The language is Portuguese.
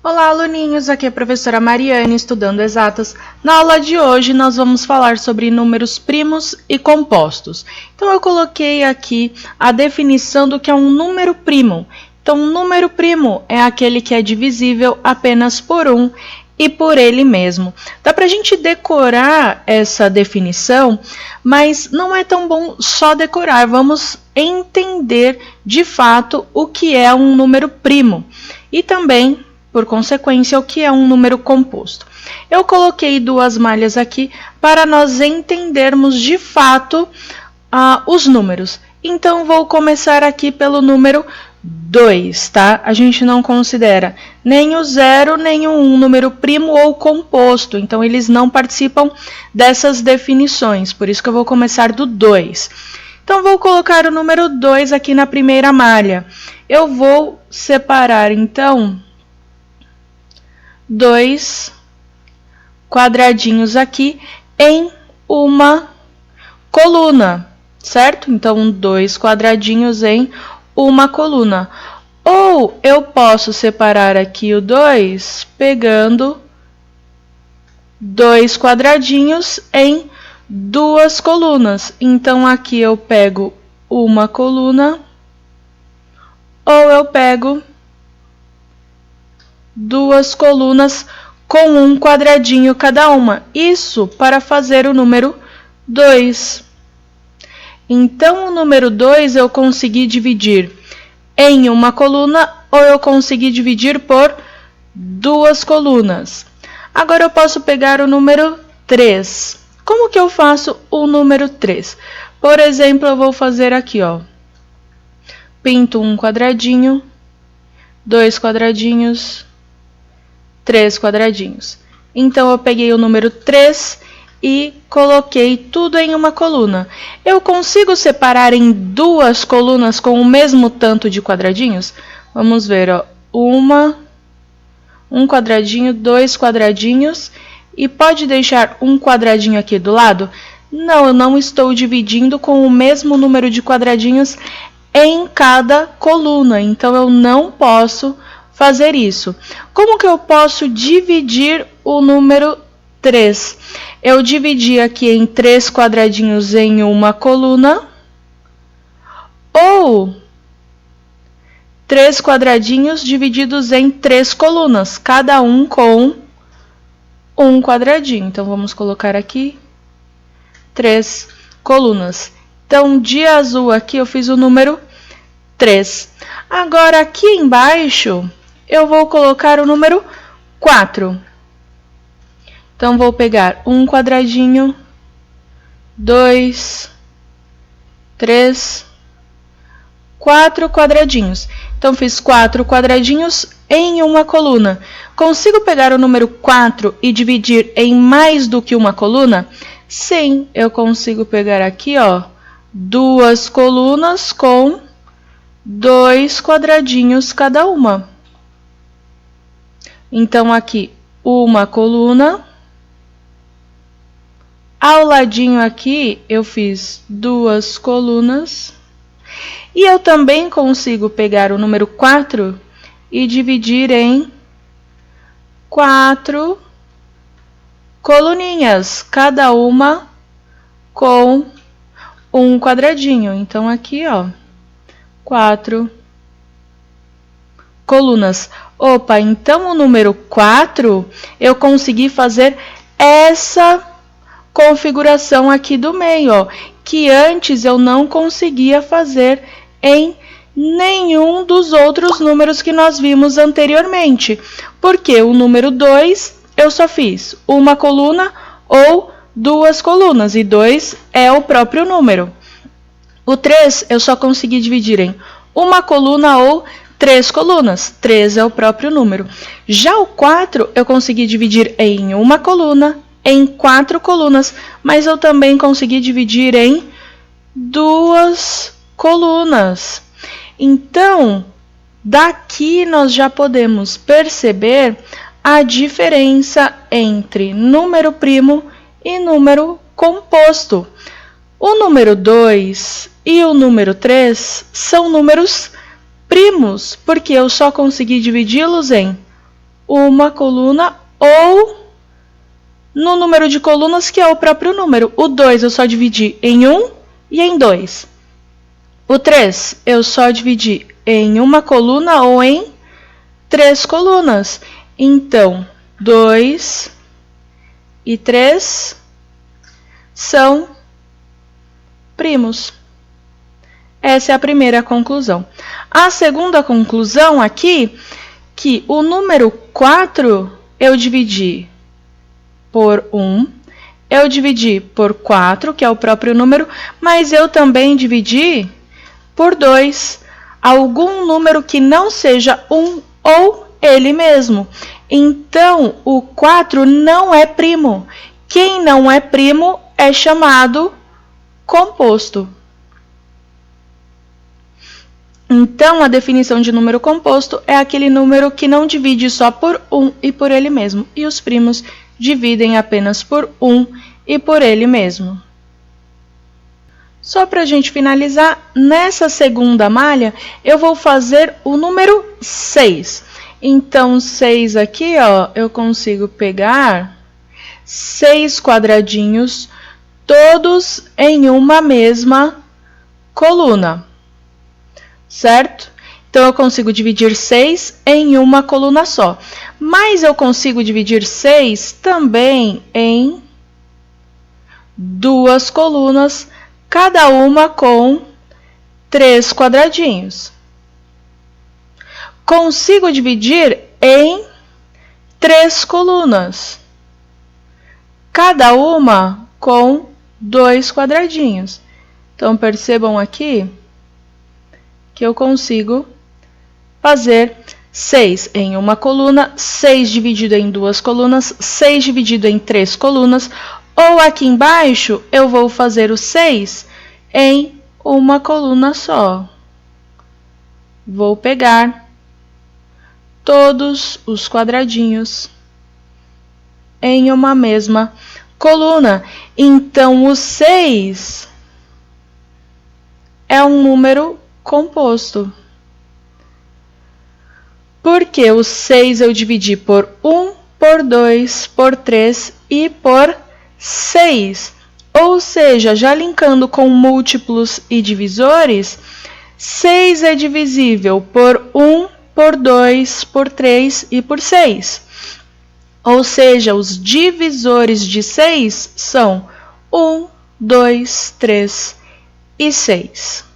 Olá, aluninhos! Aqui é a professora Mariane, estudando exatas. Na aula de hoje, nós vamos falar sobre números primos e compostos. Então, eu coloquei aqui a definição do que é um número primo. Então, um número primo é aquele que é divisível apenas por 1 e por ele mesmo. Dá para a gente decorar essa definição, mas não é tão bom só decorar. Vamos entender, de fato, o que é um número primo. E também, por consequência, o que é um número composto. Eu coloquei duas malhas aqui para nós entendermos de fato os números. Então, vou começar aqui pelo número 2, tá? A gente não considera nem o 0, nem o 1 número primo ou composto. Então, eles não participam dessas definições. Por isso que eu vou começar do 2. Então, vou colocar o número 2 aqui na primeira malha. Eu vou separar, então, 2 quadradinhos aqui em uma coluna, certo? Então, 2 quadradinhos em uma coluna. Ou eu posso separar aqui o 2 pegando 2 quadradinhos em duas colunas. Então, aqui eu pego uma coluna ou eu pego duas colunas com um quadradinho cada uma. Isso para fazer o número 2. Então, o número 2 eu consegui dividir em uma coluna ou eu consegui dividir por duas colunas. Agora, eu posso pegar o número 3. Como que eu faço o número 3? Por exemplo, eu vou fazer aqui, ó. Pinto um quadradinho, 2 quadradinhos, 3 quadradinhos. Então, eu peguei o número 3 e coloquei tudo em uma coluna. Eu consigo separar em duas colunas com o mesmo tanto de quadradinhos? Vamos ver, ó. Um quadradinho, 2 quadradinhos. E pode deixar um quadradinho aqui do lado? Não, eu não estou dividindo com o mesmo número de quadradinhos em cada coluna. Então, eu não posso fazer isso. Como que eu posso dividir o número 3? Eu dividi aqui em 3 quadradinhos em uma coluna, ou 3 quadradinhos divididos em 3 colunas, cada um com um quadradinho. Então, vamos colocar aqui 3 colunas. Então, de azul aqui eu fiz o número 3. Agora, aqui embaixo, eu vou colocar o número 4. Então, vou pegar um quadradinho, 2, 3, 4 quadradinhos. Então, fiz 4 quadradinhos em uma coluna. Consigo pegar o número 4 e dividir em mais do que uma coluna? Sim, eu consigo pegar aqui, ó, duas colunas com 2 quadradinhos cada uma. Então, aqui, uma coluna. Ao ladinho aqui, eu fiz 2 colunas. E eu também consigo pegar o número 4 e dividir em 4 coluninhas, cada uma com um quadradinho. Então, aqui, ó, 4 colunas. Opa, então o número 4, eu consegui fazer essa configuração aqui do meio, ó, que antes eu não conseguia fazer em nenhum dos outros números que nós vimos anteriormente. Porque o número 2, eu só fiz uma coluna ou duas colunas, e 2 é o próprio número. O 3, eu só consegui dividir em uma coluna ou 3 colunas. 3 é o próprio número. Já o 4, eu consegui dividir em uma coluna, em 4 colunas, mas eu também consegui dividir em 2 colunas. Então, daqui nós já podemos perceber a diferença entre número primo e número composto. O número 2 e o número 3 são números primos, porque eu só consegui dividi-los em uma coluna ou no número de colunas, que é o próprio número. O 2 eu só dividi em 1 e em 2. O 3 eu só dividi em uma coluna ou em 3 colunas. Então, 2 e 3 são primos. Essa é a primeira conclusão. A segunda conclusão aqui, que o número 4 eu dividi por 1, eu dividi por 4, que é o próprio número, mas eu também dividi por 2, algum número que não seja 1 ou ele mesmo. Então, o 4 não é primo. Quem não é primo é chamado composto. Então, a definição de número composto é aquele número que não divide só por 1 e por ele mesmo. E os primos dividem apenas por 1 e por ele mesmo. Só para a gente finalizar, nessa segunda malha, eu vou fazer o número 6. Então, 6 aqui, ó, eu consigo pegar 6 quadradinhos, todos em uma mesma coluna. Certo? Então, eu consigo dividir 6 em uma coluna só. Mas eu consigo dividir 6 também em 2 colunas, cada uma com 3 quadradinhos. Consigo dividir em 3 colunas, cada uma com 2 quadradinhos. Então, percebam aqui que eu consigo fazer 6 em uma coluna, 6 dividido em 2 colunas, 6 dividido em 3 colunas, ou aqui embaixo eu vou fazer o 6 em uma coluna só. Vou pegar todos os quadradinhos em uma mesma coluna. Então, o 6 é um número composto. Porque o 6 eu dividi por 1, por 2, por 3 e por 6. Ou seja, já linkando com múltiplos e divisores, 6 é divisível por 1, por 2, por 3 e por 6. Ou seja, os divisores de 6 são 1, 2, 3 e 6.